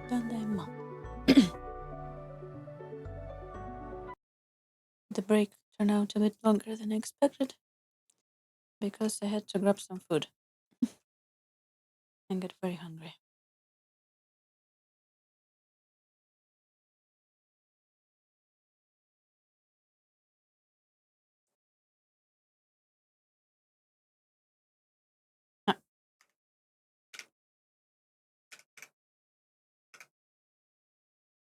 ただいま。The break turned out a bit longer than expected because I had to grab some food and get very hungry. Ah,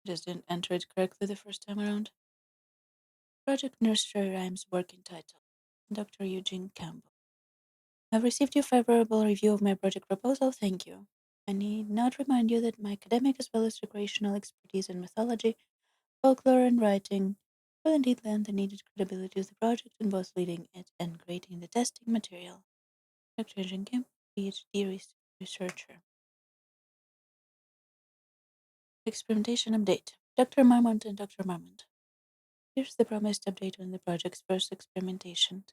just didn't enter it correctly the first time around. Project Nursery Rhymes working title. Dr. Eugene Campbell. I've received your favorable review of my project proposal. Thank you. I need not remind you that my academic as well as recreational expertise in mythology, folklore, and writing will indeed lend the needed credibility to the project in both leading it and creating the testing material. Dr. Eugene Campbell, PhD researcher. Experimentation update. Dr. Marmont and Dr. Marmont. Here's the promised update on the project's first experimentation.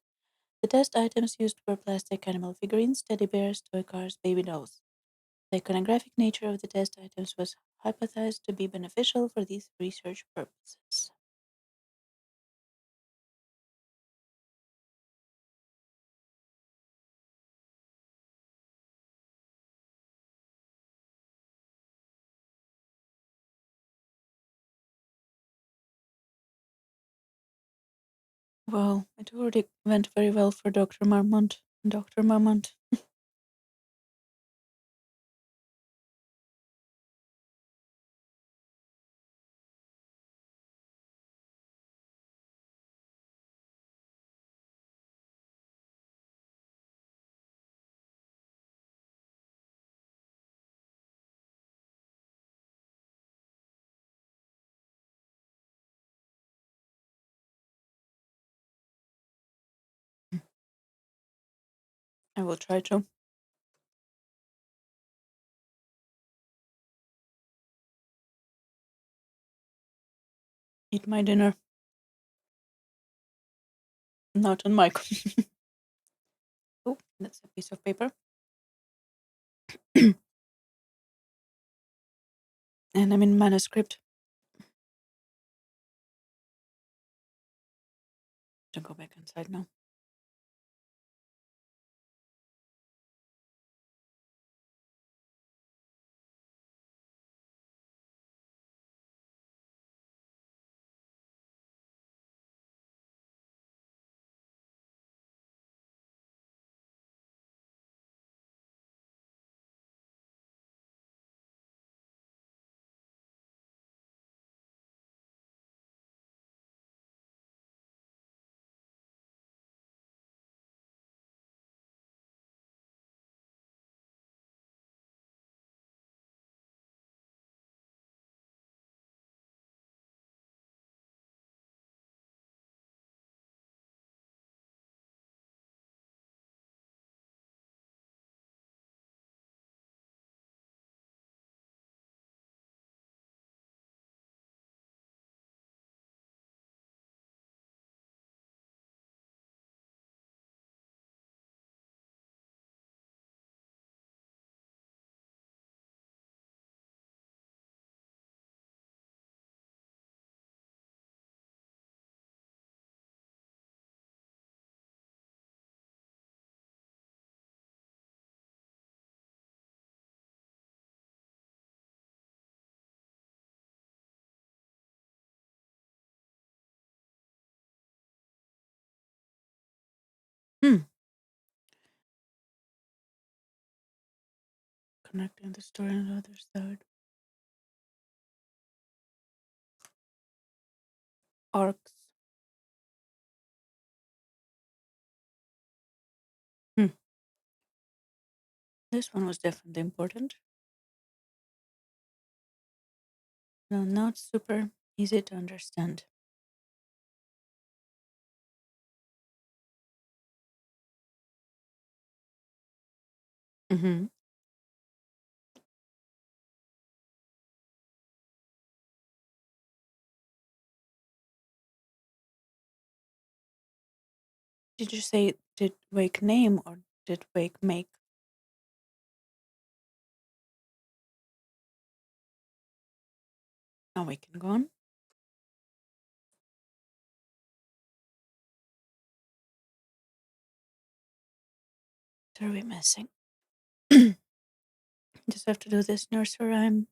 The test items used were plastic animal figurines, teddy bears, toy cars, baby dolls. The iconographic nature of the test items was hypothesized to be beneficial for these research purposes. Well, it already went very well for Dr. Marmont. Dr. Marmont. I will try to eat my dinner. Not on mic. Oh, that's a piece of paper. And I'm in manuscript. To go back inside now. Connecting the story on the other side. Arcs. This one was definitely important. No, not super easy to understand. Mm-hmm. Did you say did Wake name or did Wake make? Now we can go on. What are we missing? Just have to do this nursery rhyme.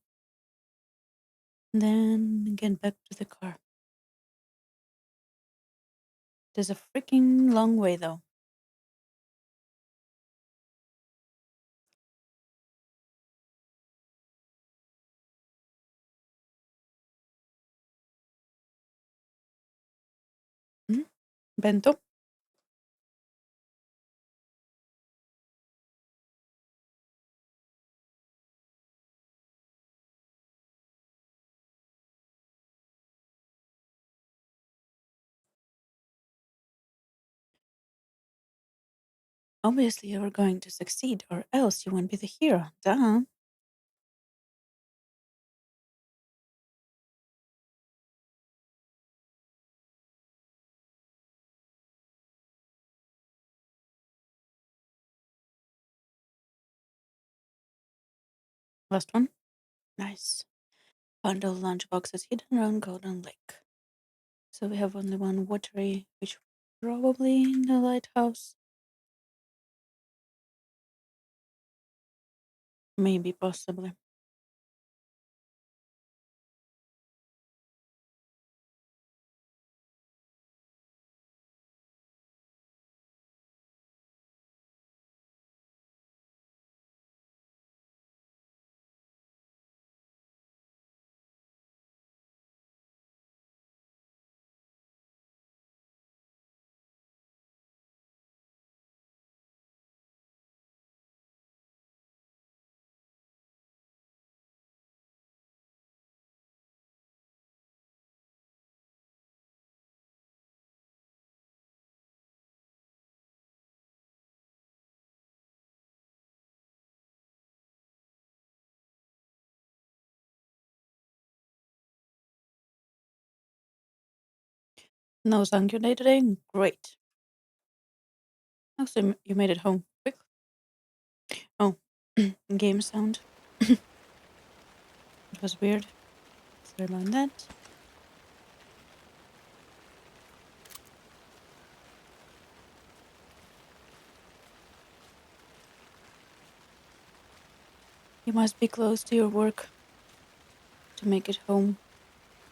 Then get back to the car. It is a freaking long way though. Bento? Obviously you're going to succeed or else you won't be the hero. Duh. Last one. Nice. Bundle lunchboxes hidden around Golden Lake. So we have only one watery, which probably in the lighthouse. Maybe, possibly. No thank you day today? Great. Also, you made it home quick. Oh, game sound. It was weird. Sorry about that. You must be close to your work to make it home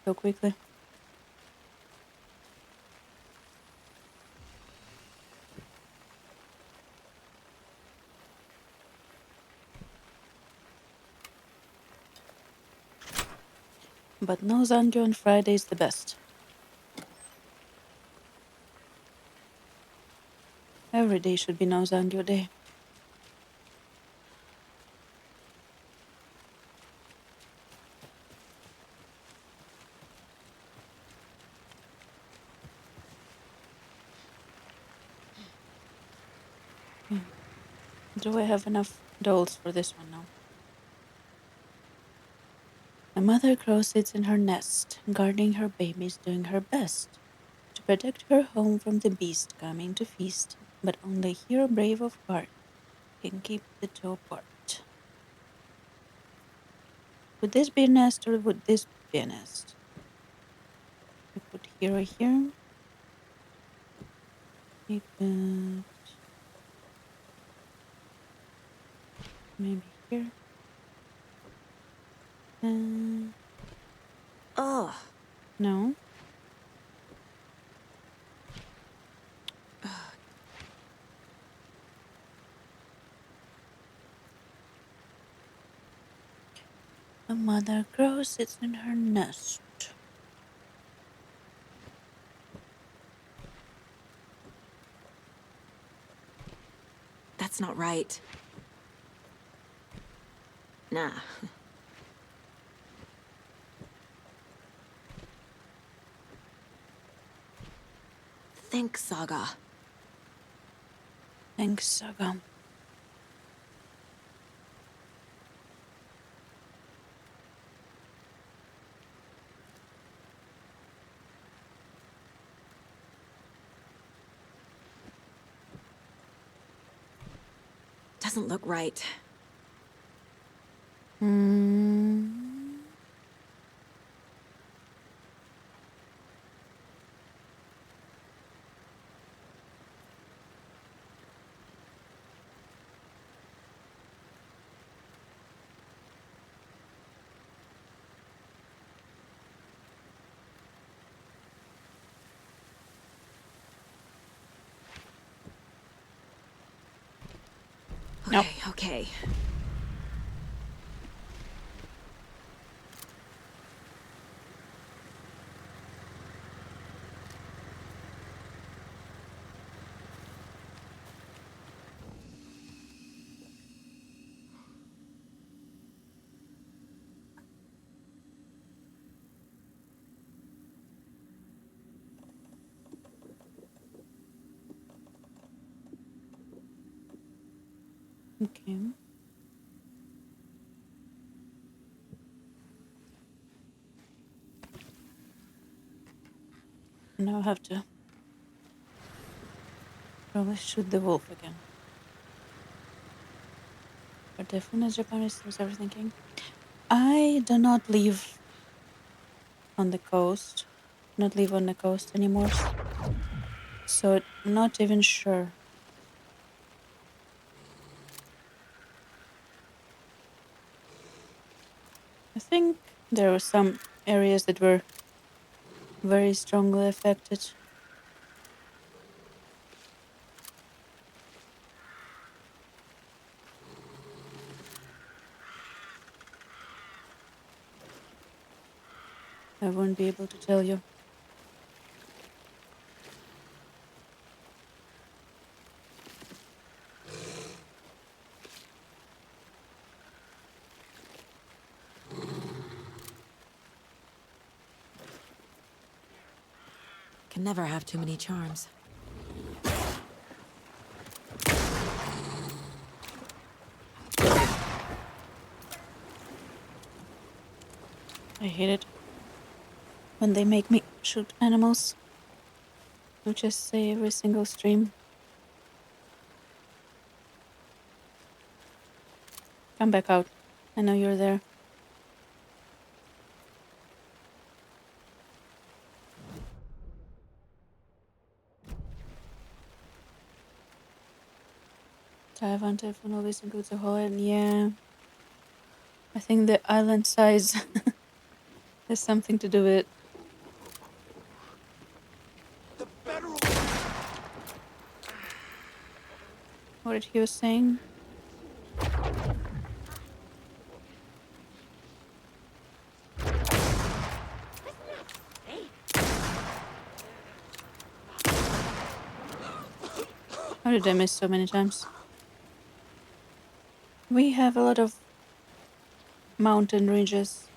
so quickly. But no Zangyo on Friday is the best. Every day should be no Zangyo day. Do I have enough dolls for this one now? The mother crow sits in her nest, guarding her babies, doing her best to protect her home from the beast coming to feast. But only hero brave of heart can keep the two apart. Would this be a nest or would this be a nest? We put hero here. We put maybe here. Ugh. No. The mother crow sits in her nest. That's not right. Nah. Thanks, Saga. Thanks, Saga. Doesn't look right. Nope. Okay. Okay. Now I have to probably shoot the wolf again. But definitely Japanese was overthinking. I do not live on the coast. Not live on the coast anymore. So I'm not even sure. I think there were some areas that were very strongly affected. I won't be able to tell you. Can never have too many charms. I hate it when they make me shoot animals. I just say every single stream. Come back out. I know you're there. Taiwan typhoon always includes a whole island. Yeah. I think the island size has something to do with it. What he was saying? How did I miss so many times? We have a lot of mountain ranges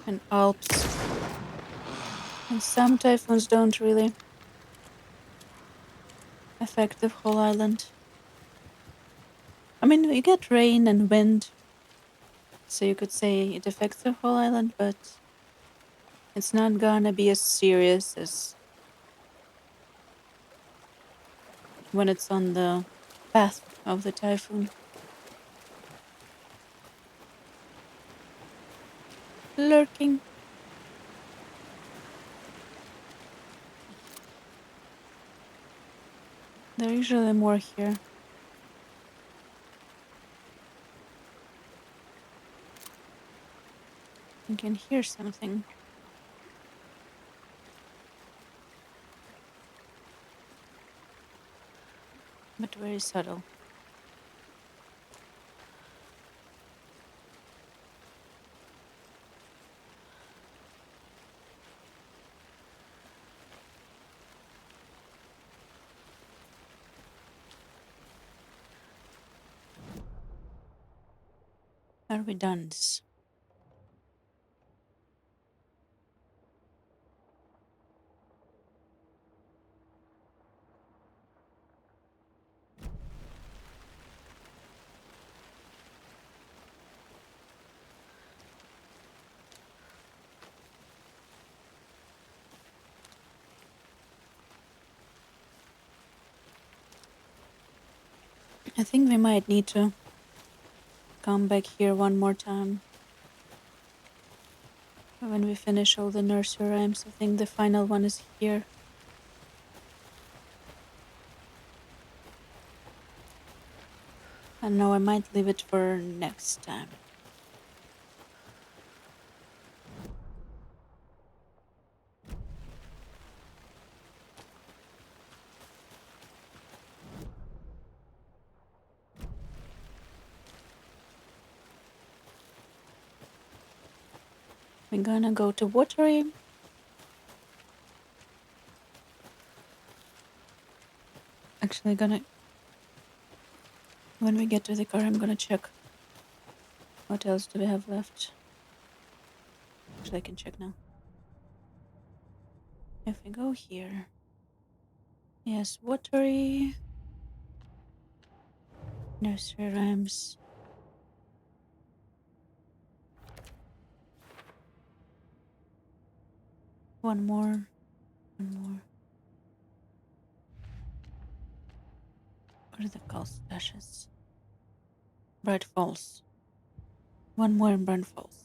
and Alps. And some typhoons don't really affect the whole island. I mean, you get rain and wind, so you could say it affects the whole island, but it's not gonna be as serious as when it's on the path of the typhoon. Lurking. There are usually more here. You can hear something. But very subtle. Are we done? I think we might need to come back here one more time. When we finish all the nursery rhymes, I think the final one is here. I know I might leave it for next time. We're gonna go to watery. Actually, when we get to the car, I'm gonna check what else do we have left. Actually, I can check now. If we go here, yes, watery, nursery rhymes. One more. What are the called stashes? Bright Falls. One more in Bright Falls.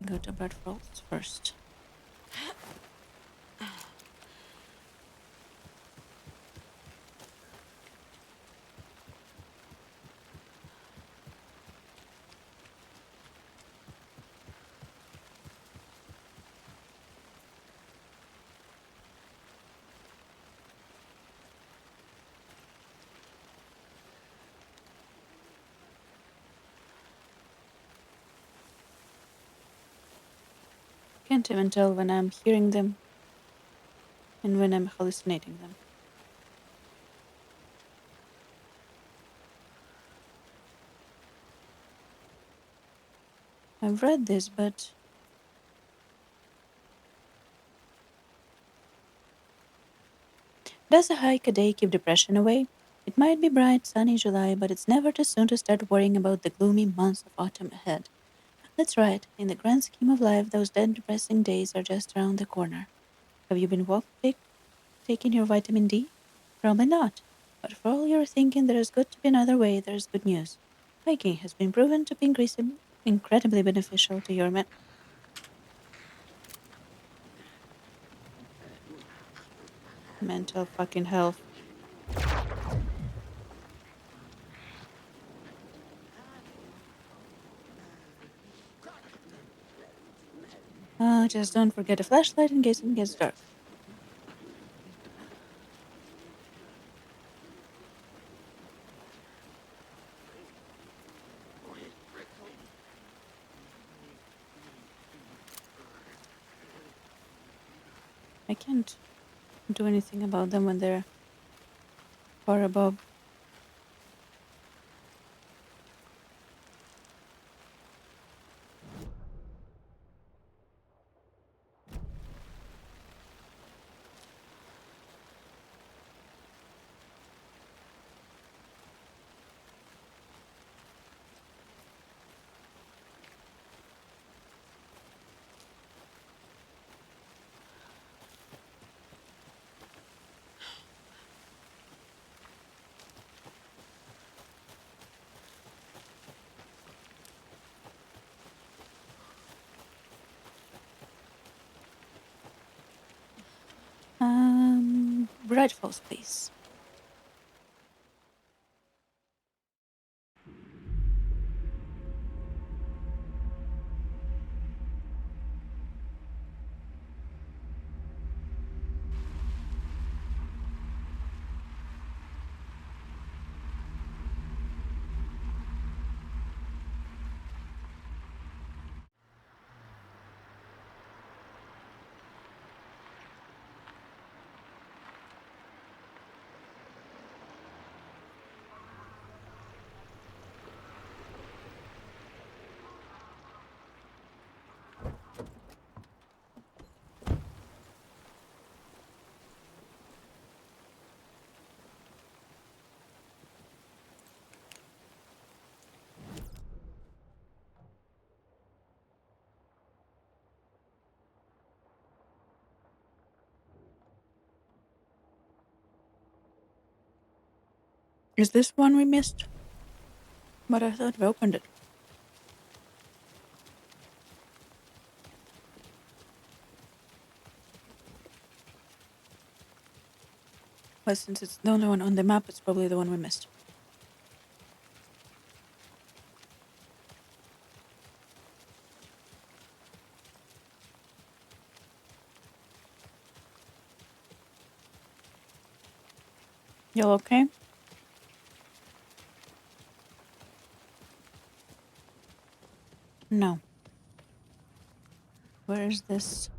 Go to Bright Falls first. Can't even tell when I'm hearing them and when I'm hallucinating them. I've read this, but does a hike a day keep depression away? It might be bright, sunny July, but it's never too soon to start worrying about the gloomy months of autumn ahead. That's right. In the grand scheme of life, those dead depressing days are just around the corner. Have you been taking your vitamin D? Probably not. But for all your thinking there is good to be another way, there's good news. Hiking has been proven to be incredibly beneficial to your mental fucking health. Just don't forget a flashlight in case it gets dark. I can't do anything about them when they're far above. Bright Falls, please. Is this one we missed? But I thought we opened it. But since it's the only one on the map, it's probably the one we missed. You okay? No. Where is this?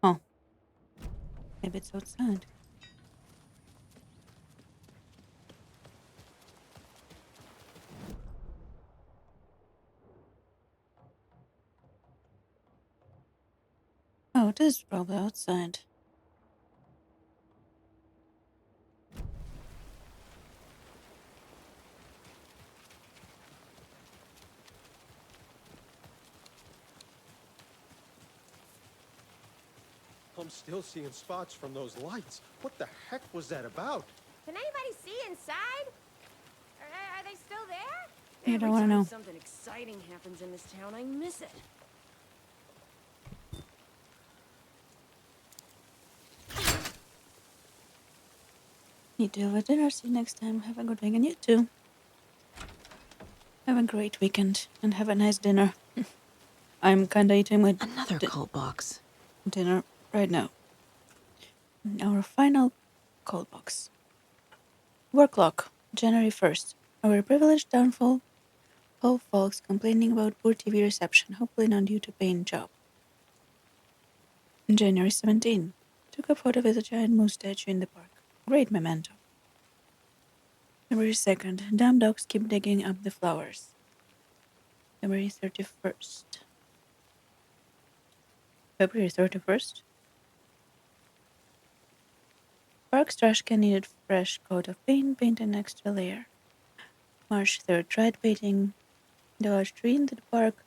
Oh. Maybe it's outside. Oh, it is probably outside. I'm still seeing spots from those lights. What the heck was that about? Can anybody see inside? Are they still there? You don't Every wanna time know. something exciting happens in this town, I miss it. You deal with dinner. See you next time. Have a good weekend. You too. Have a great weekend and have a nice dinner. I'm kinda eating my Another cold box. dinner right now. Our final call box. Work log, January 1st. Our privileged downfall. All folks complaining about poor TV reception, hopefully not due to paying job. January 17. Took a photo with a giant moose statue in the park. Great memento. February 2nd. Damn dogs keep digging up the flowers. February 31st. February 31st. Park's trash can needed fresh coat of paint, paint an extra layer. March 3rd. Tried painting the large tree in the park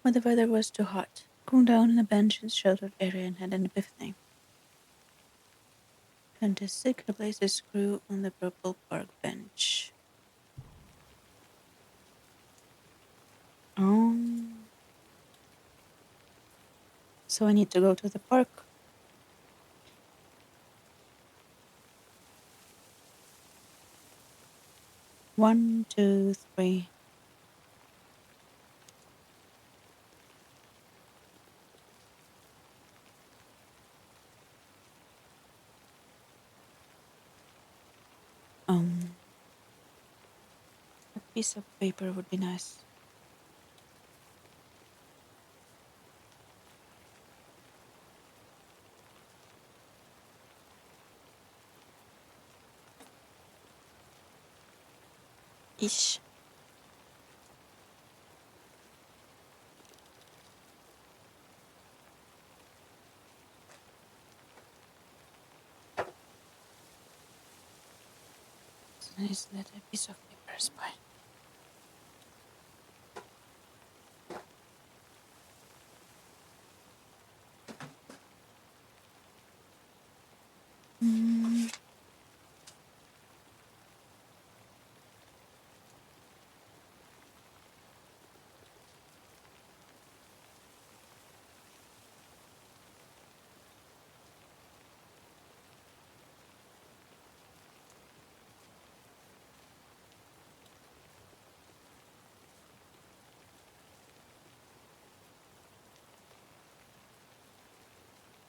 when the weather was too hot. Cooled down on a bench in the sheltered area and had an epiphany. 26. Replaced a screw on the purple park bench. So I need to go to the park. One, two, three. A piece of paper would be nice. Ish. It's nice that a piece of paper is fine.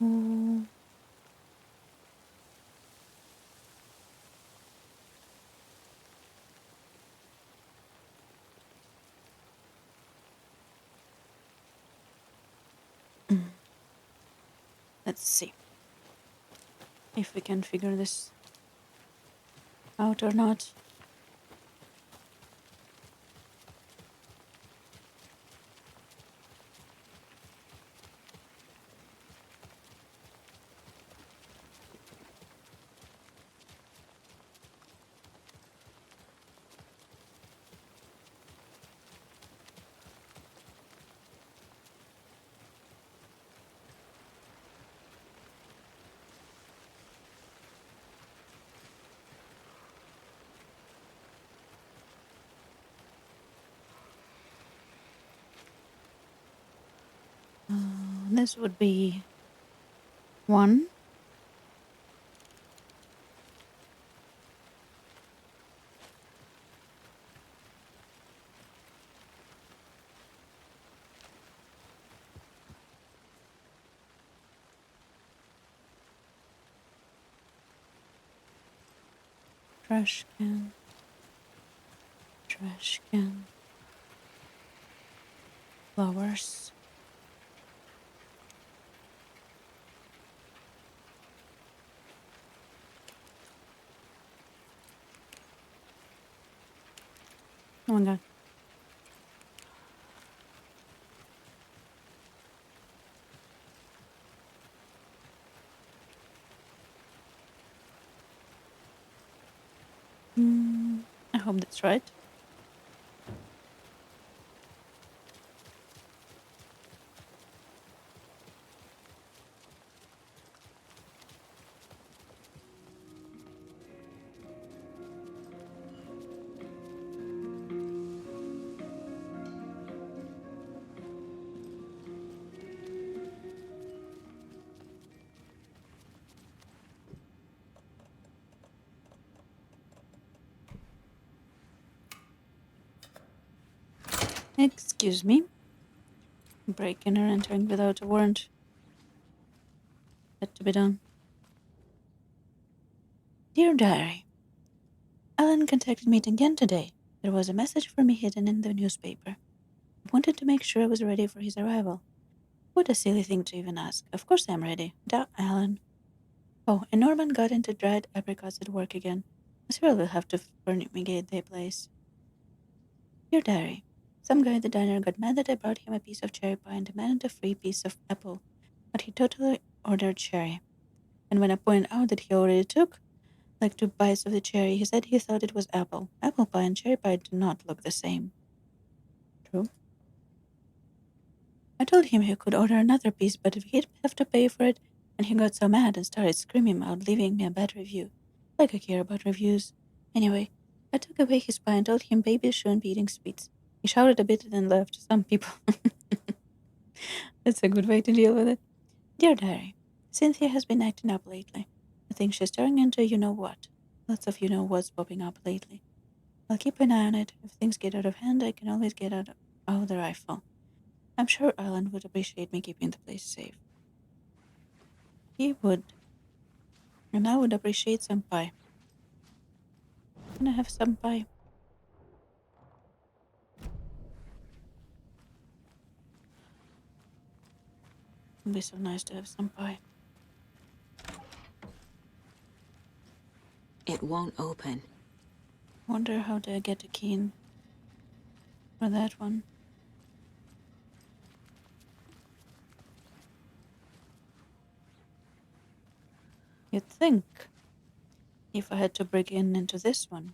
Mm. Let's see if we can figure this out or not. This would be 1. Trash can. Trash can. Flowers. Oh my god. I hope that's right. Excuse me. Breaking or entering without a warrant. Had to be done. Dear Diary, Alan contacted me again today. There was a message for me hidden in the newspaper. I wanted to make sure I was ready for his arrival. What a silly thing to even ask. Of course I'm ready. Duh, Alan. Oh, and Norman got into dried apricots at work again. Cyril will have to fumigate their place. Dear Diary, some guy at the diner got mad that I brought him a piece of cherry pie and demanded a free piece of apple, but he totally ordered cherry. And when I pointed out that he already took, like 2 bites of the cherry, he said he thought it was apple. Apple pie and cherry pie do not look the same. True. I told him he could order another piece, but he'd have to pay for it, and he got so mad and started screaming out, leaving me a bad review. Like I care about reviews. Anyway, I took away his pie and told him babies shouldn't be eating sweets. He shouted a bit and then left. Some people. That's a good way to deal with it. Dear Diary, Cynthia has been acting up lately. I think she's turning into you-know-what. Lots of you-know-what's popping up lately. I'll keep an eye on it. If things get out of hand, I can always get out of the rifle. I'm sure Alan would appreciate me keeping the place safe. He would. And I would appreciate some pie. Can I have some pie? It'd be so nice to have some pie. It won't open. Wonder how to get a key in for that one. You'd think if I had to break into this one,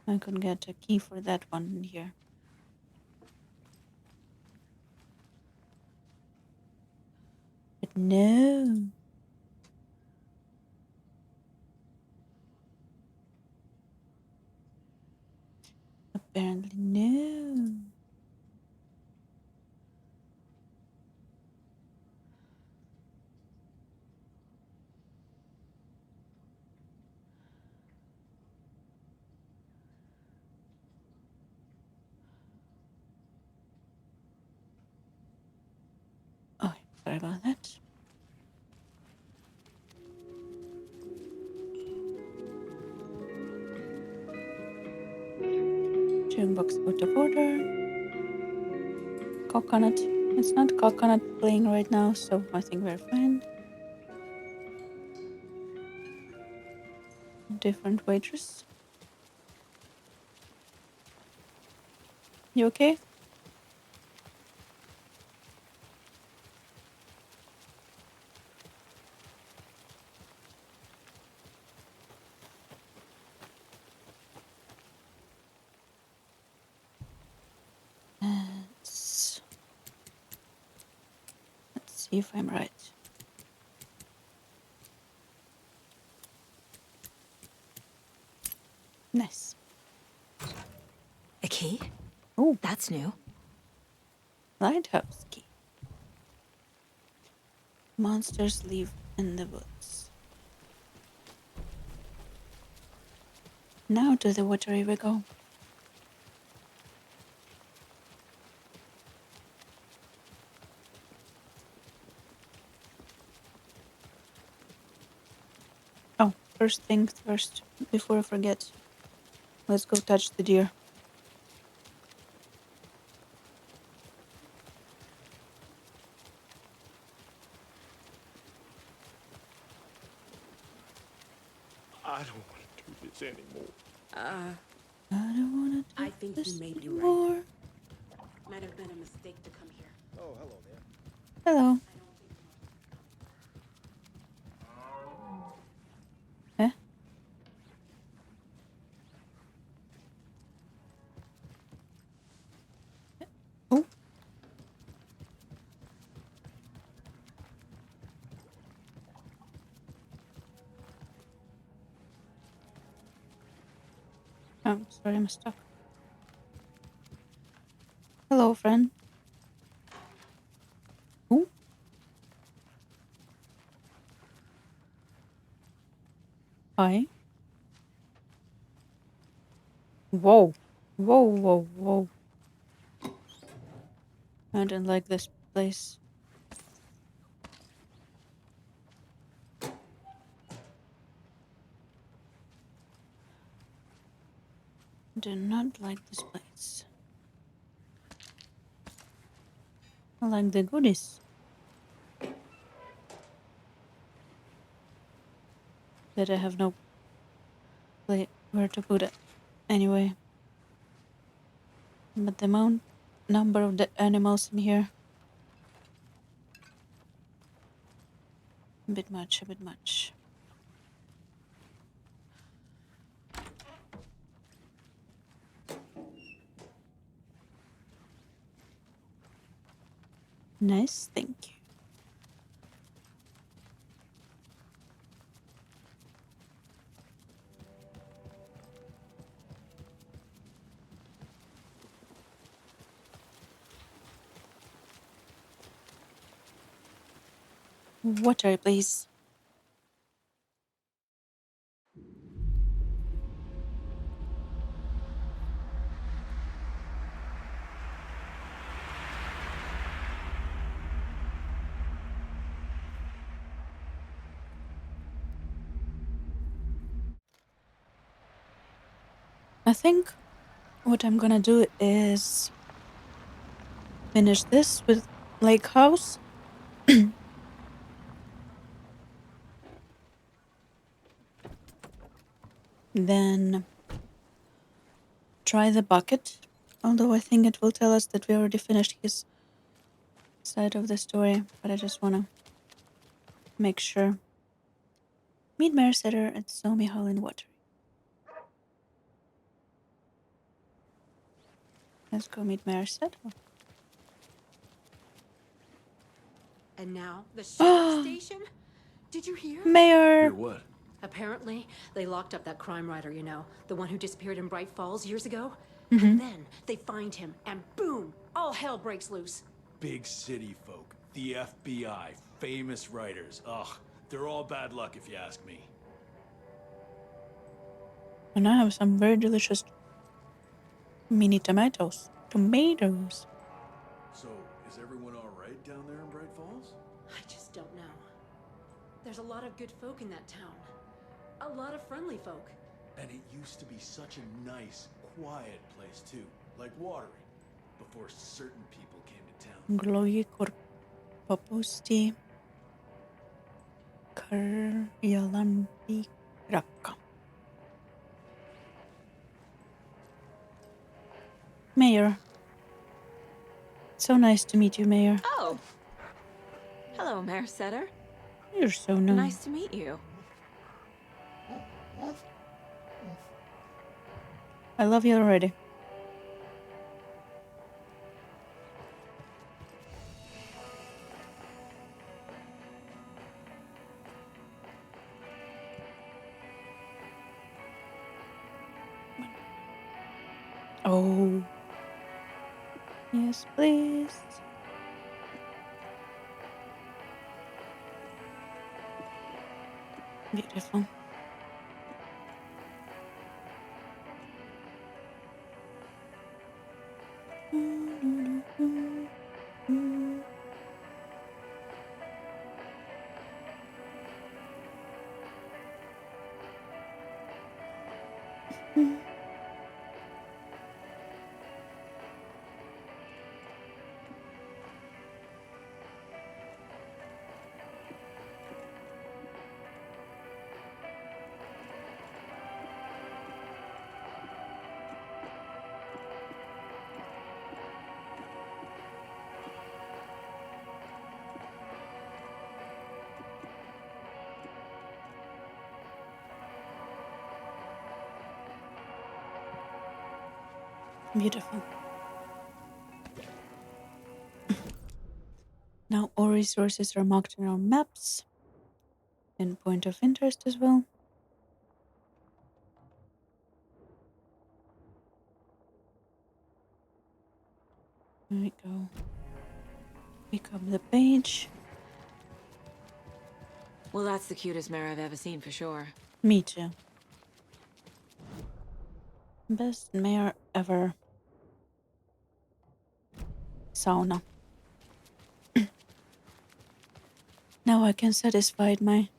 I could get a key for that one in here. But no. Apparently no. Oh, sorry about that. Cheering box out of order. Coconut. It's not coconut playing right now, so I think we're fine. Different waitress. You okay? Let's see if I'm right. Nice. A key? Oh, That's new. lighthouse key. Monsters live in the woods. Now to the watery we go. Oh, First thing first, before I forget. Let's go touch the deer. I don't want to do this anymore. I don't wanna do I think this you may be right. anymore. Might have been a mistake to come here. Oh, hello there. Hello. Eh? Oh. Oh, sorry, I'm stuck. Hello, friend. Ooh. Hi. Whoa. Whoa, whoa, whoa. I don't like this place. Do not like this place. I like the goodies. That I have no place where to put it. Anyway. But the number of the animals in here. A bit much, a bit much. Nice, thank you. Water, please. I think what I'm gonna do is finish this with Lake House. Then try the bucket. Although I think it will tell us that we already finished his side of the story, but I just wanna make sure. Meet Mare Setter at Somi Hall in Water. Let's go meet Mare Setter. And now the sheriff's station? Did you hear? Mayor! Hear what? Apparently, they locked up that crime writer, you know, the one who disappeared in Bright Falls years ago. Mm-hmm. And then they find him, and boom, all hell breaks loose. Big city folk, the FBI, famous writers. Ugh, they're all bad luck if you ask me. And I have some very delicious mini tomatoes. Tomatoes. So, is everyone all right down there in Bright Falls? I just don't know. There's a lot of good folk in that town. A lot of friendly folk. And it used to be such a nice, quiet place too, like Watery, before certain people came to town. Gloyi korpopusti karjalampi rakka. Mayor. So nice to meet you, Mayor. Oh. Hello, Mare Setter. You're so nice. Nice to meet you. I love you already. Oh. Yes, please. Beautiful. Beautiful. Now all resources are marked on our maps and point of interest as well. There we go. Pick up the page. Well, that's the cutest mare I've ever seen for sure. Me too. Best mare ever. Sauna. Now I can satisfy my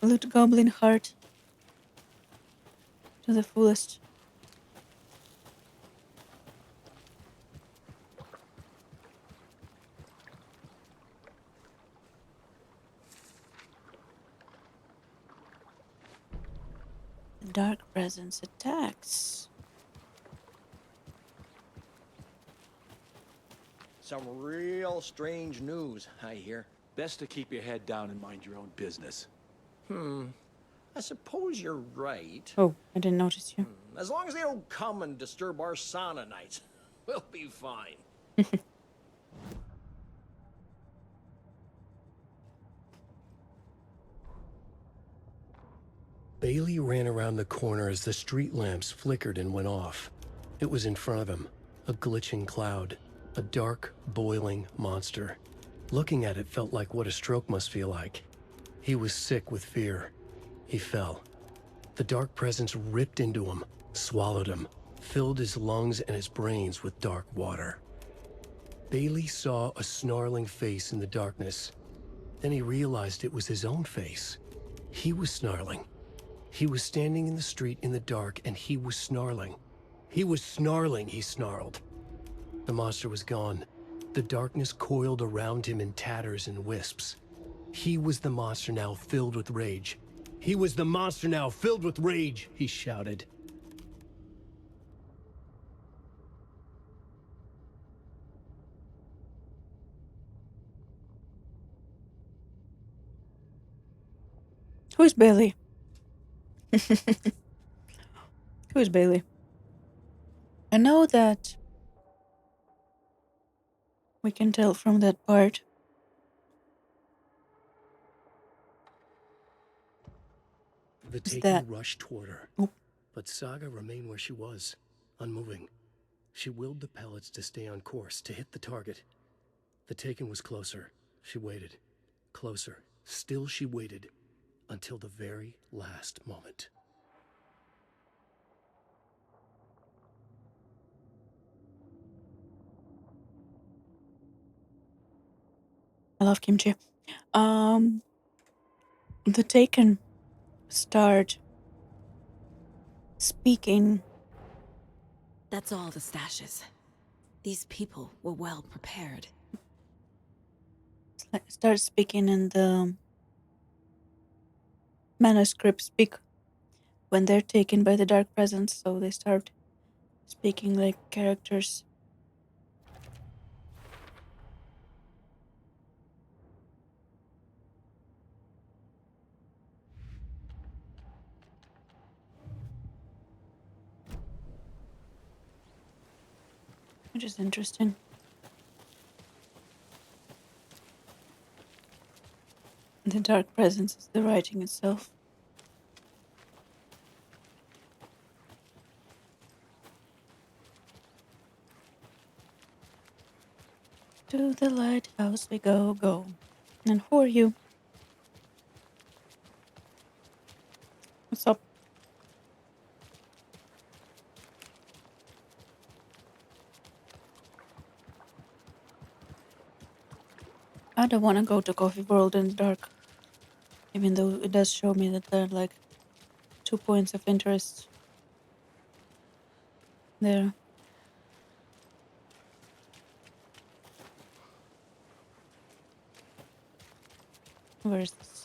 loot goblin heart to the fullest. The dark presence attacks. Some real strange news, I hear. Best to keep your head down and mind your own business. I suppose you're right. Oh, I didn't notice you. As long as they don't come and disturb our sauna nights, we'll be fine. Bailey ran around the corner as the street lamps flickered and went off. It was in front of him, a glitching cloud, a dark, boiling monster. Looking at it felt like what a stroke must feel like. He was sick with fear. He fell. The dark presence ripped into him, swallowed him, filled his lungs and his brains with dark water. Bailey saw a snarling face in the darkness. Then he realized it was his own face. He was snarling. He was standing in the street in the dark, and he was snarling. He was snarling, he snarled. The monster was gone. The darkness coiled around him in tatters and wisps. He was the monster now filled with rage. He was the monster now filled with rage, he shouted. Who's Bailey? Who's Bailey? I know that we can tell from that part. The Is Taken that- rushed toward her, Oh. but Saga remained where she was, unmoving. She willed the pellets to stay on course, to hit the target. The Taken was closer. She waited. Closer. Still she waited, until the very last moment. I love kimchi. The Taken start speaking. That's all the stashes. These people were well prepared. Start speaking in the manuscript speak when they're taken by the dark presence, so they start speaking like characters. Which is interesting. The dark presence is the writing itself. To the lighthouse we go, go. And who are you? What's up? I don't want to go to Coffee World in the dark. Even though it does show me that there are like 2 points of interest there. Where is this?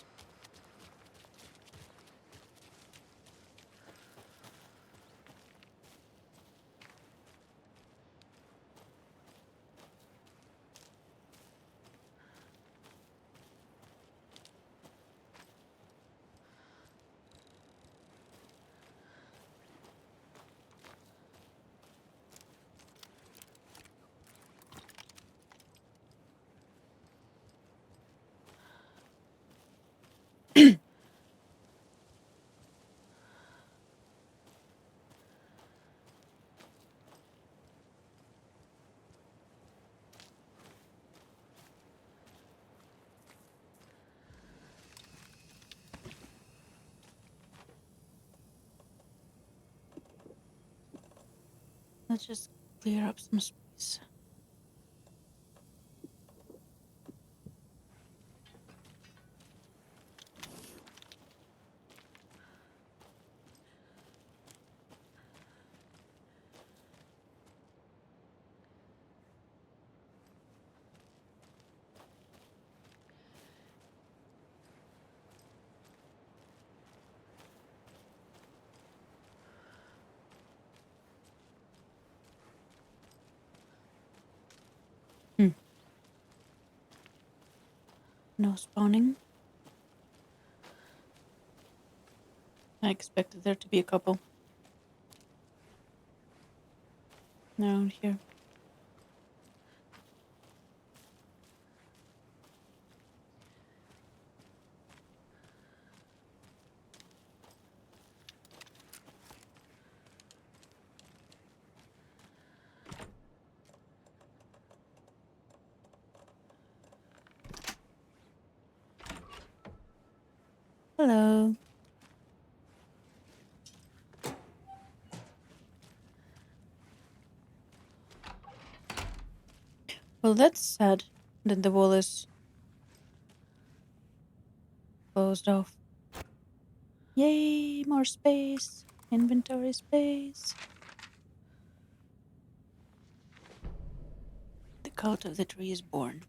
Let's just clear up some space. No spawning. I expected there to be a couple around here. Hello. Well, that's sad that the wall is closed off. Yay, more space. Inventory space. The cult of the tree is born.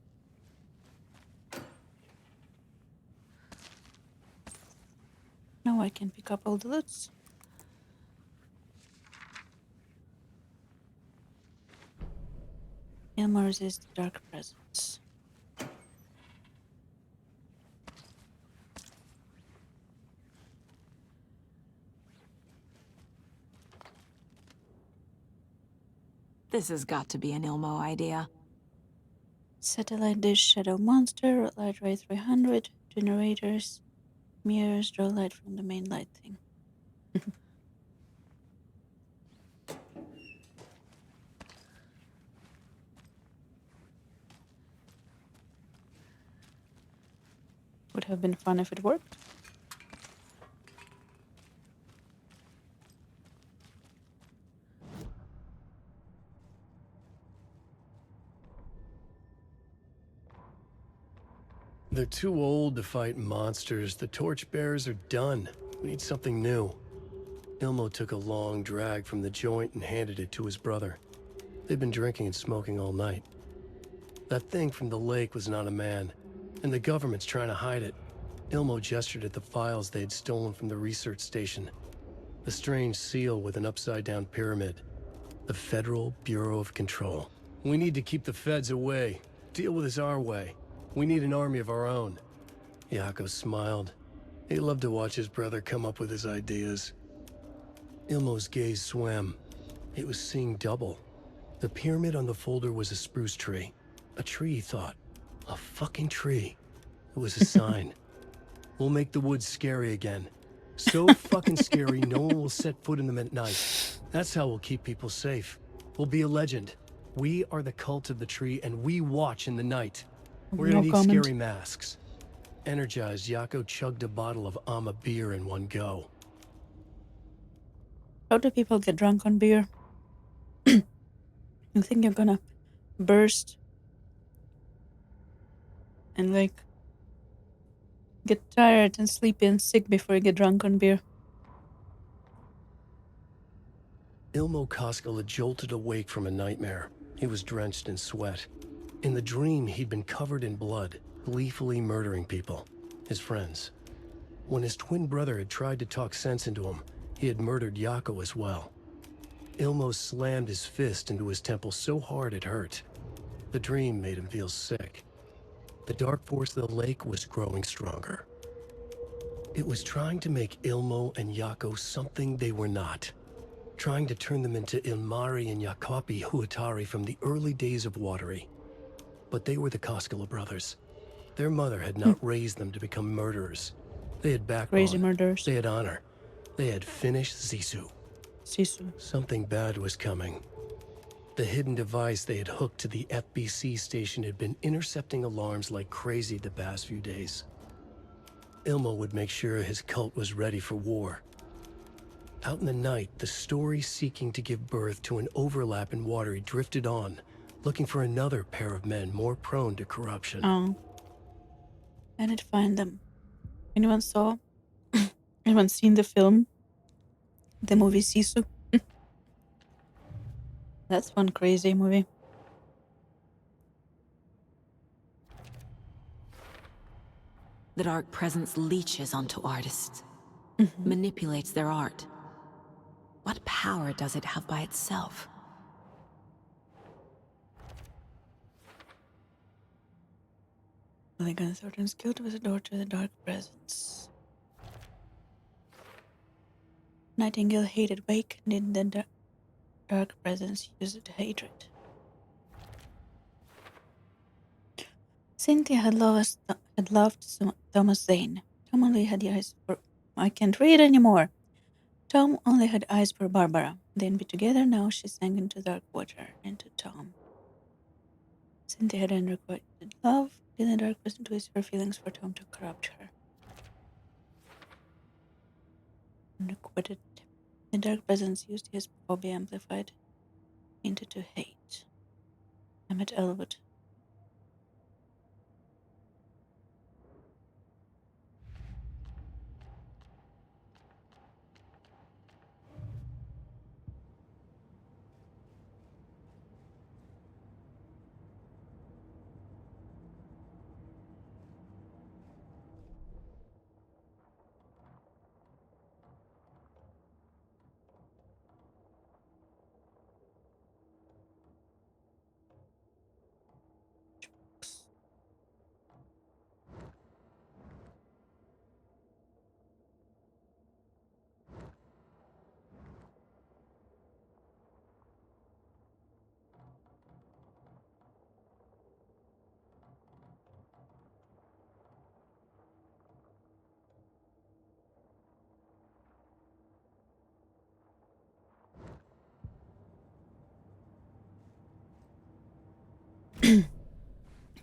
Now I can pick up all the loots. Ilmar's is the dark presence. This has got to be an Ilmo idea. Satellite dish, shadow monster, light ray 300, generators, mirrors, draw light from the main light thing. Would have been fun if it worked. They're too old to fight monsters. The torchbearers are done. We need something new. Ilmo took a long drag from the joint and handed it to his brother. They'd been drinking and smoking all night. That thing from the lake was not a man, and the government's trying to hide it. Ilmo gestured at the files they had stolen from the research station. The strange seal with an upside-down pyramid. The Federal Bureau of Control. We need to keep the feds away. Deal with this our way. We need an army of our own. Yako smiled. He loved to watch his brother come up with his ideas. Ilmo's gaze swam. He was seeing double. The pyramid on the folder was a spruce tree. A tree, he thought. A fucking tree. It was a sign. We'll make the woods scary again. So fucking scary, no one will set foot in them at night. That's how we'll keep people safe. We'll be a legend. We are the cult of the tree, and we watch in the night. We're gonna need scary masks. Energized, Yako chugged a bottle of Ama beer in one go. How do people get drunk on beer? You think you're gonna burst and like get tired and sleepy and sick before you get drunk on beer? Ilmo Koskela jolted awake from a nightmare. He was drenched in sweat. In the dream, he'd been covered in blood, gleefully murdering people, his friends. When his twin brother had tried to talk sense into him, he had murdered Yako as well. Ilmo slammed his fist into his temple so hard it hurt. The dream made him feel sick. The dark force of the lake was growing stronger. It was trying to make Ilmo and Yako something they were not. Trying to turn them into Ilmari and Yakopi Huatari from the early days of Watery. But they were the Koskela brothers. Their mother had not raised them to become murderers. They had backbone. Crazy murderers. They had honor. They had finished Sisu. Sisu. Something bad was coming. The hidden device they had hooked to the FBC station had been intercepting alarms like crazy the past few days. Ilmo would make sure his cult was ready for war. Out in the night, the story seeking to give birth to an overlap in water he drifted on, looking for another pair of men more prone to corruption. Oh. I did find them. Anyone saw? Anyone seen the film? The movie Sisu? That's one crazy movie. The dark presence leeches onto artists, manipulates their art. What power does it have by itself? Elegant sword and skilled with a door to the dark presence. Nightingale hated Wake, and in the dark presence used hatred. Cynthia had loved Thomas Zane. Tom only had eyes for... I can't read anymore. Tom only had eyes for Barbara. They'd be together now. She sank into dark water, into Tom. Cynthia had unrequited love. In the dark presence twisted her feelings for Tom to corrupt her. Unrequited. The dark presence used his phobia amplified into to hate. Emmett Elwood.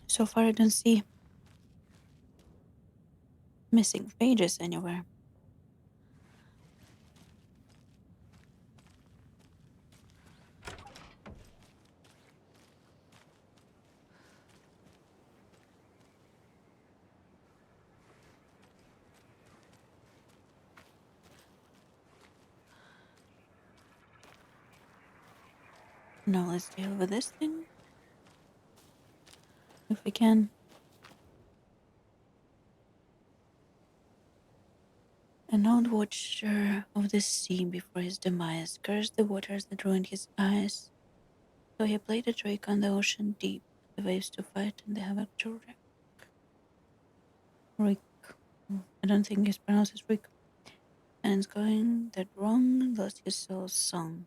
So far I don't see missing pages anywhere. Now let's deal with this thing. If we can. An old watcher of the sea before his demise cursed the waters that ruined his eyes. So he played a trick on the ocean deep, the waves to fight and the havoc to wreck. Rick. I don't think it's pronounced as Rick. And it's going that wrong, lost his soul's song.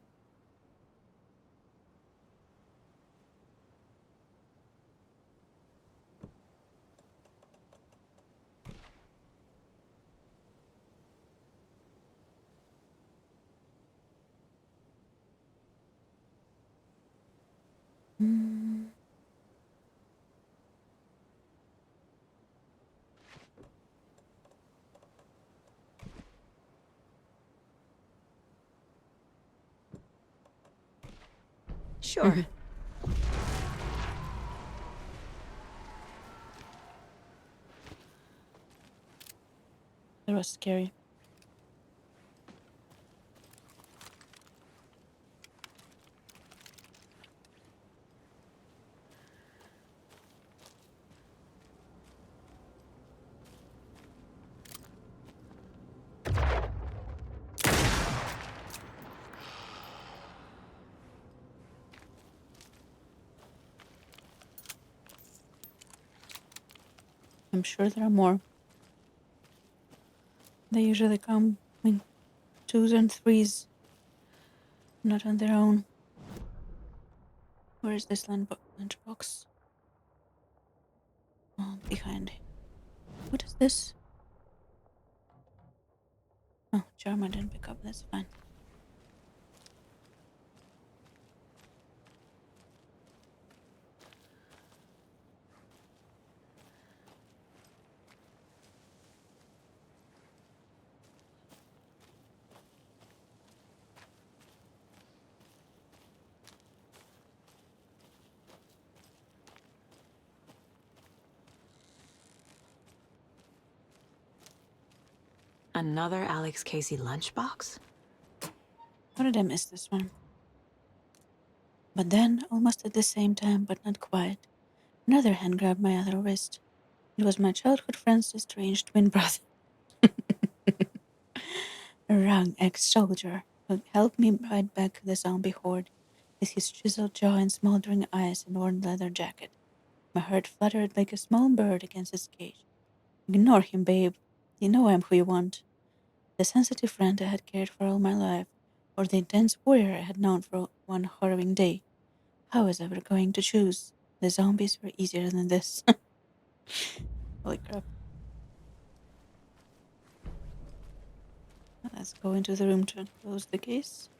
Sure. That was scary. I'm sure there are more. They usually come in 2s and 3s, not on their own. Where is this lunchbox? Oh, behind. What is this? Oh, charm I didn't pick up, that's fine. Another Alex Casey lunchbox? How did I miss this one? But then, almost at the same time, but not quite, another hand grabbed my other wrist. It was my childhood friend's estranged twin brother, a young ex-soldier, who helped me fight back the zombie horde with his chiseled jaw and smoldering eyes and worn leather jacket. My heart fluttered like a small bird against his cage. Ignore him, babe. You know I'm who you want. The sensitive friend I had cared for all my life, or the intense warrior I had known for one harrowing day. How was I ever going to choose? The zombies were easier than this. Holy crap. Let's go into the room to close the case.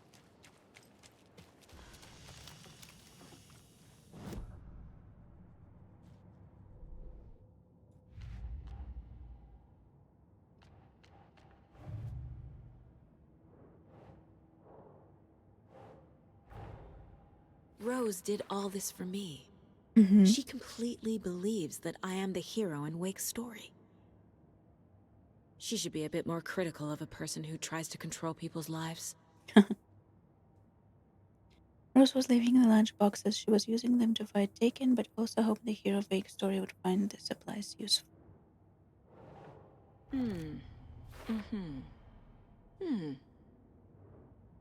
Rose did all this for me. Mm-hmm. She completely believes that I am the hero in Wake's story. She should be a bit more critical of a person who tries to control people's lives. Rose was leaving the lunchboxes. She was using them to fight Taken, but also hoped the hero of Vake's story would find the supplies useful.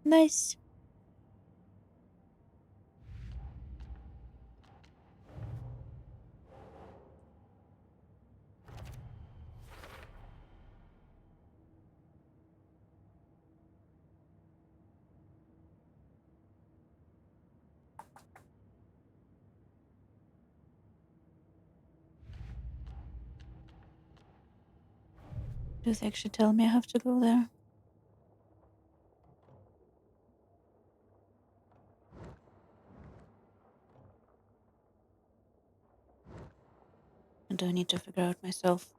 Nice. Do they actually tell me I have to go there? Or do I need to figure out myself?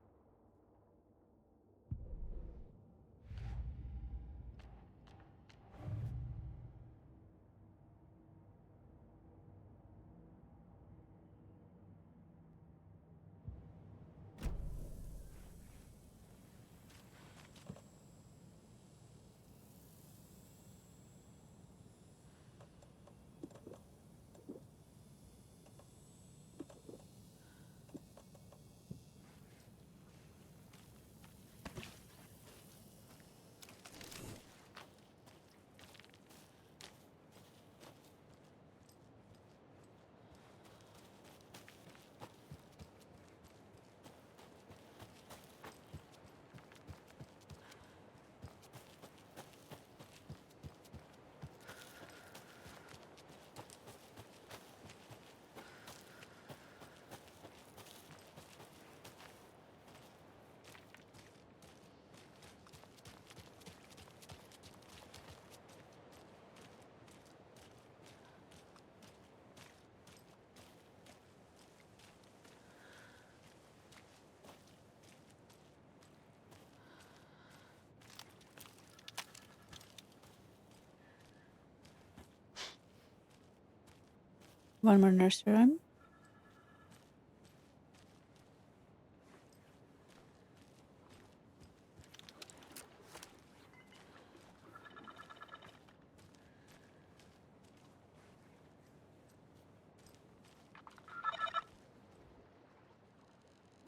One more nursery rhyme.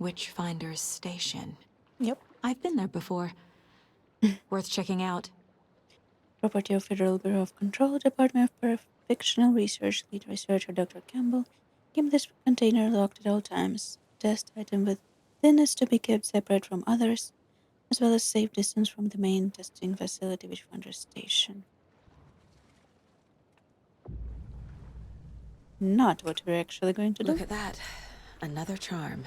Witchfinder's Station. Yep. I've been there before. Worth checking out. Property of Federal Bureau of Control, Department of Fictional Research, lead researcher Dr. Campbell. Keep this container locked at all times. Test item with thinness to be kept separate from others, as well as safe distance from the main testing facility, Witchfinder Station. Not what we're actually going to do. Look at that. Another charm.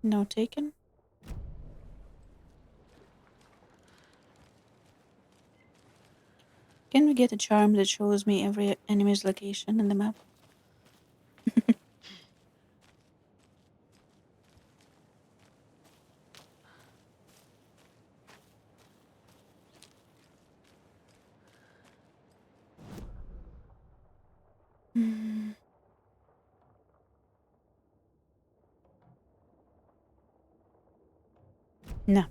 No taken. Can we get a charm that shows me every enemy's location in the map? No.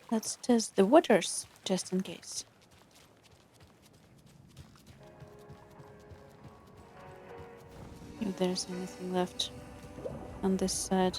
Let's test the waters, just in case. If there's anything left on this side.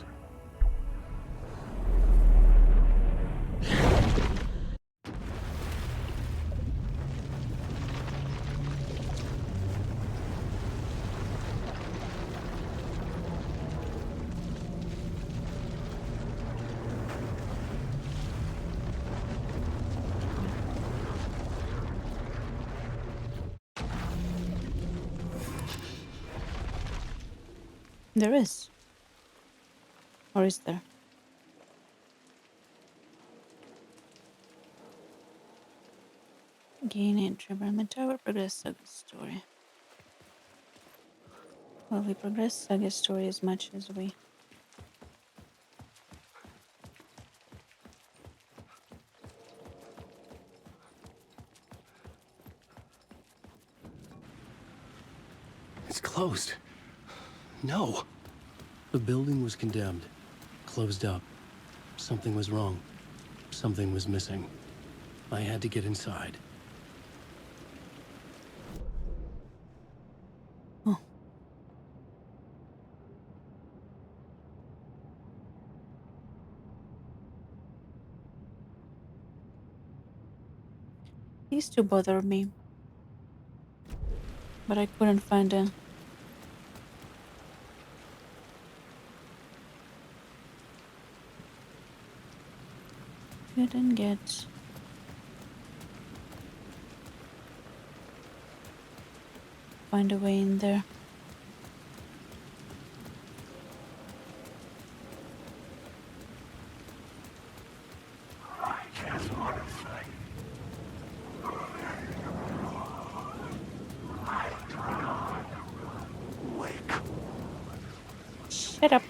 There is. Or is there? Gain entry, environment tower, progress saga story. Well, we progress saga story as much as we... It's closed. No. The building was condemned. Closed up. Something was wrong. Something was missing. I had to get inside. Oh. Used to bother me. But I couldn't find a... Couldn't get... Find a way in there. Shut up.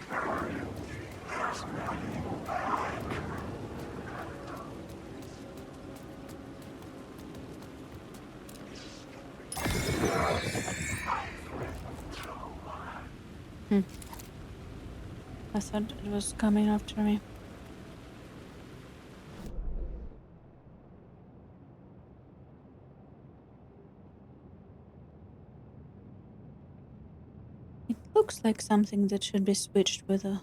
I thought it was coming after me. It looks like something that should be switched with a...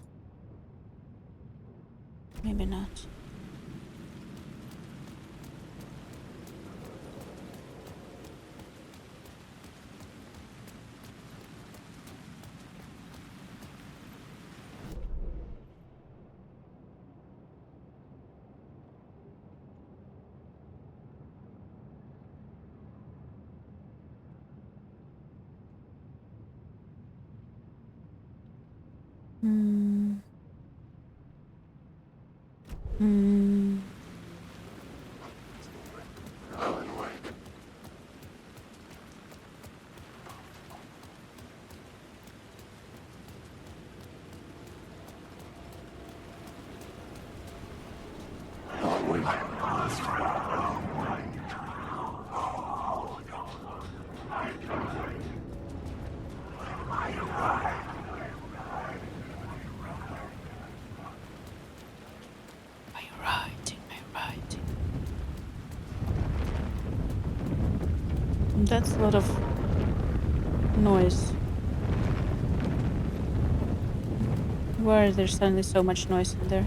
Maybe not. That's a lot of noise. Why is there suddenly so much noise in there?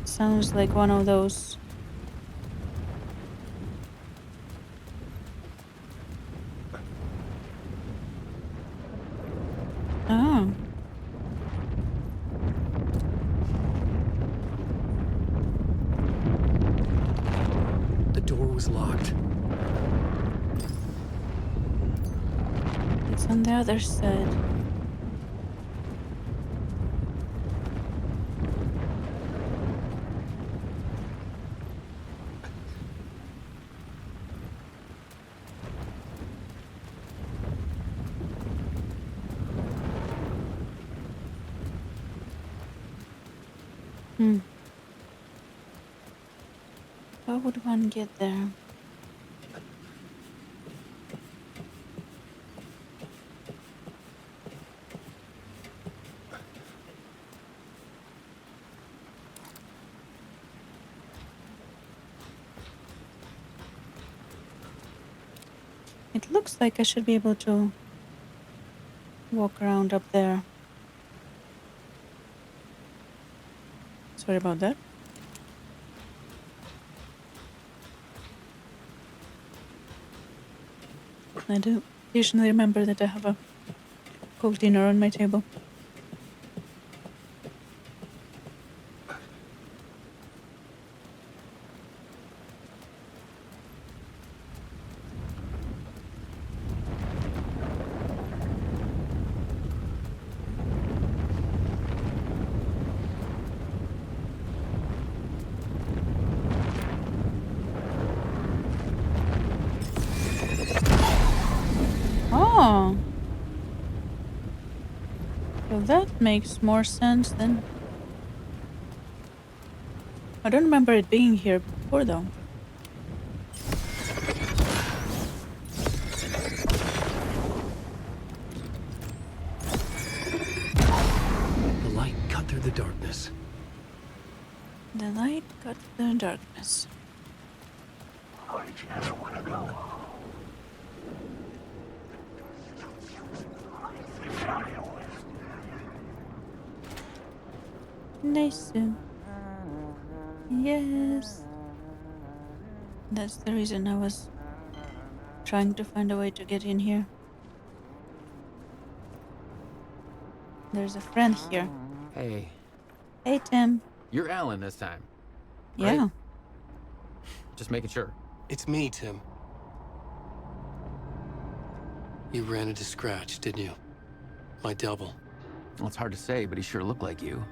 Sounds like one of those. Oh. The door was on the other side. How would one get there? It looks like I should be able to walk around up there. Sorry about that. I do occasionally remember that I have a cooked dinner on my table. Oh. Well, that makes more sense then. I don't remember it being here before though. The light cut through the darkness. The light cut through the darkness. I just want to go home. Nice. Yes. That's the reason I was trying to find a way to get in here. There's a friend here. Hey, Hey, Tim. you're Alan this time. Yeah. Right? Just making sure. It's me, Tim. You ran into Scratch, didn't you? My double. Well, it's hard to say, but he sure looked like you.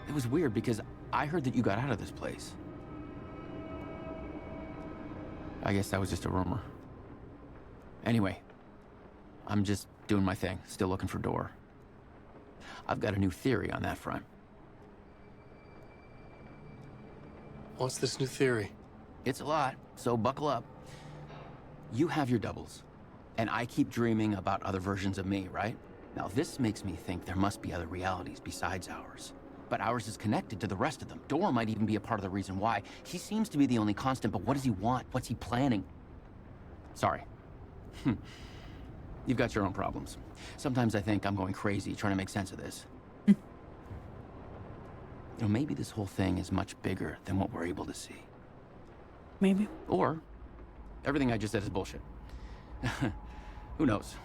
It was weird because I heard that you got out of this place. I guess that was just a rumor. Anyway, I'm just doing my thing, still looking for Door. I've got a new theory on that front. What's this new theory? It's a lot, so buckle up. You have your doubles, and I keep dreaming about other versions of me, right? Now, this makes me think there must be other realities besides ours. But ours is connected to the rest of them. Door might even be a part of the reason why. He seems to be the only constant, but what does he want? What's he planning? Sorry. You've got your own problems. Sometimes I think I'm going crazy trying to make sense of this. You know, maybe this whole thing is much bigger than what we're able to see. Maybe. Or everything I just said is bullshit. Who knows?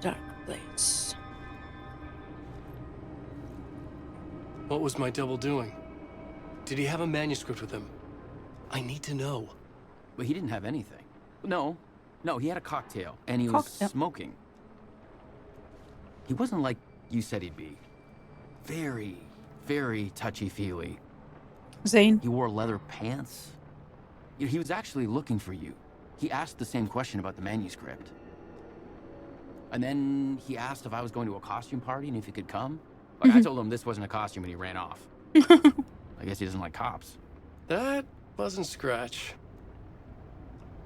Dark place. What was my double doing? Did he have a manuscript with him? I need to know. But he didn't have anything. No, he had a cocktail, and he was smoking. He wasn't like you said he'd be. Very, very touchy-feely. Zane. He wore leather pants. You know, he was actually looking for you. He asked the same question about the manuscript. And then he asked if I was going to a costume party and if he could come. Like, I told him this wasn't a costume and he ran off. I guess he doesn't like cops. That wasn't Scratch.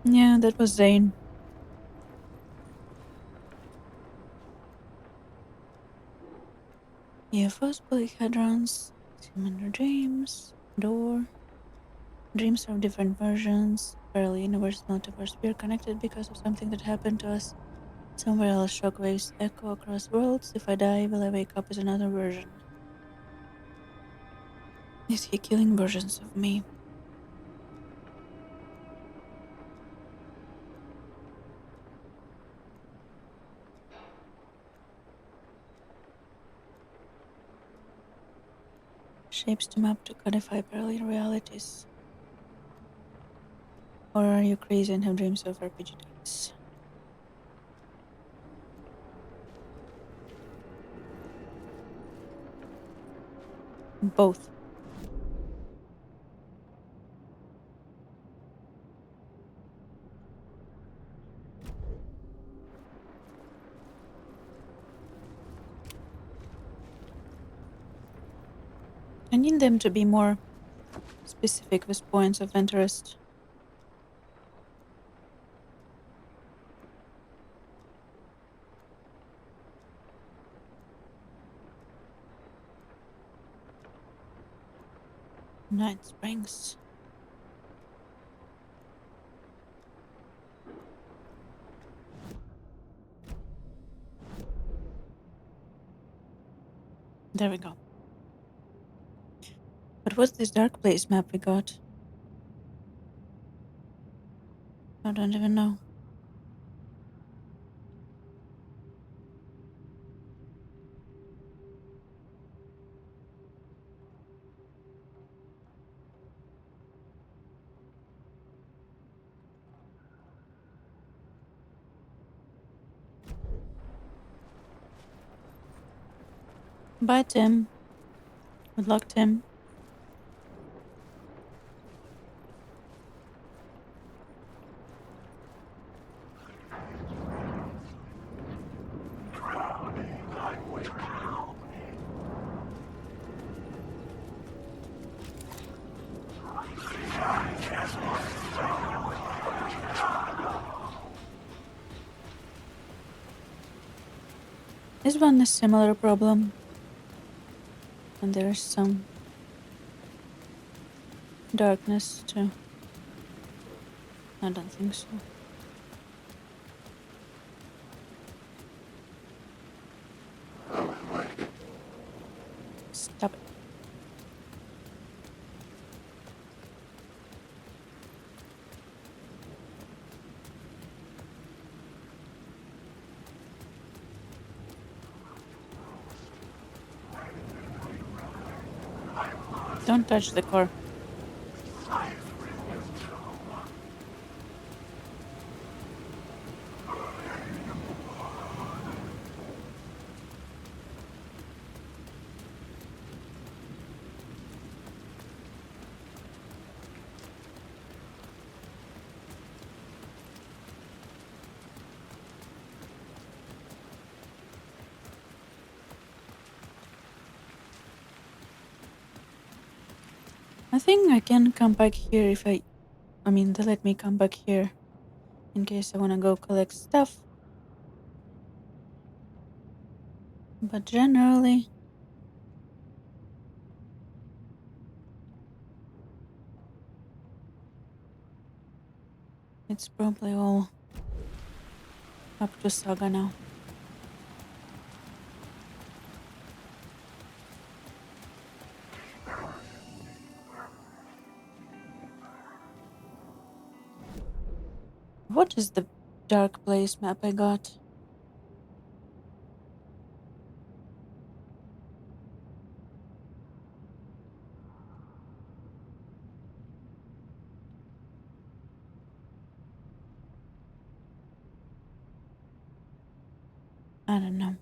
Yeah, that was Zane. UFOs, polyhedrons, human dreams, Door. Dreams have different versions. Parallel universe, multiverse. We are connected because of something that happened to us. Somewhere else, shockwaves echo across worlds. If I die, will I wake up as another version? Is he killing versions of me? shapes the map to codify parallel realities. Or are you crazy and have dreams of RPG days? Both. I need them to be more specific with points of interest. Night Springs. There we go. But what's this dark place map we got? I don't even know. Bye, Tim. Good luck, Tim. Is one a similar problem? And there's some darkness too. I don't think so. Stop it. Don't touch the car. I think I can come back here if they let me come back here in case I wanna go collect stuff. But generally, it's probably all up to Saga now. What is the dark place map I got? I don't know.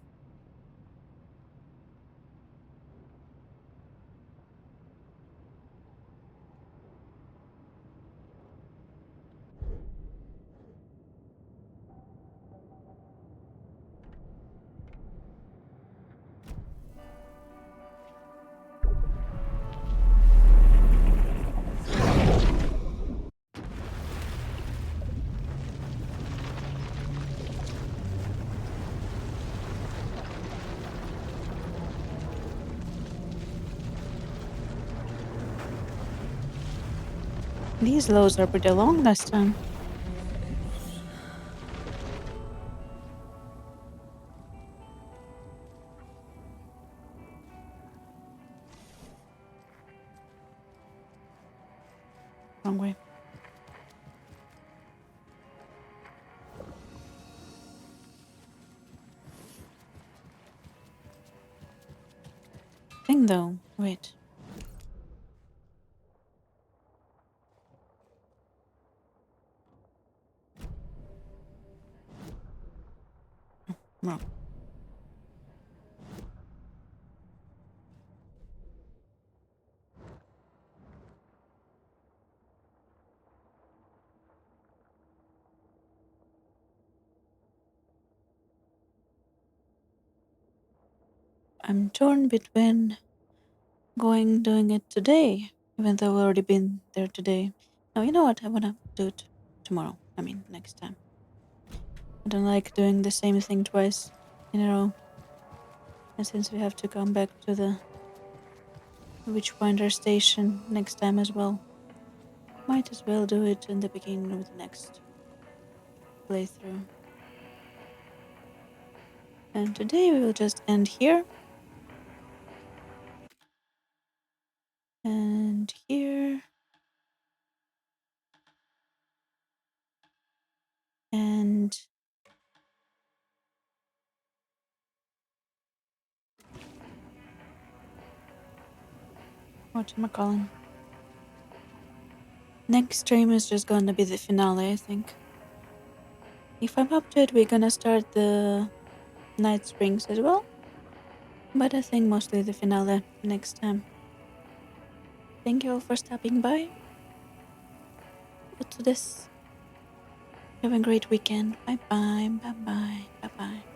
These loads are pretty long this time. Wrong way. Thing though, wait. wrong. I'm torn between doing it today, even though I've already been there today. No, you know what? I wanna do it tomorrow. I mean, next time. I don't like doing the same thing twice in a row. And since we have to come back to the Witchfinder station next time as well, might as well do it in the beginning of the next playthrough. And today we will just end here. And here. And what am I calling? Next stream is just gonna be the finale, I think. If I'm up to it, we're gonna start the Night Springs as well. But I think mostly the finale next time. Thank you all for stopping by. To this. Have a great weekend. Bye bye. Bye bye. Bye bye.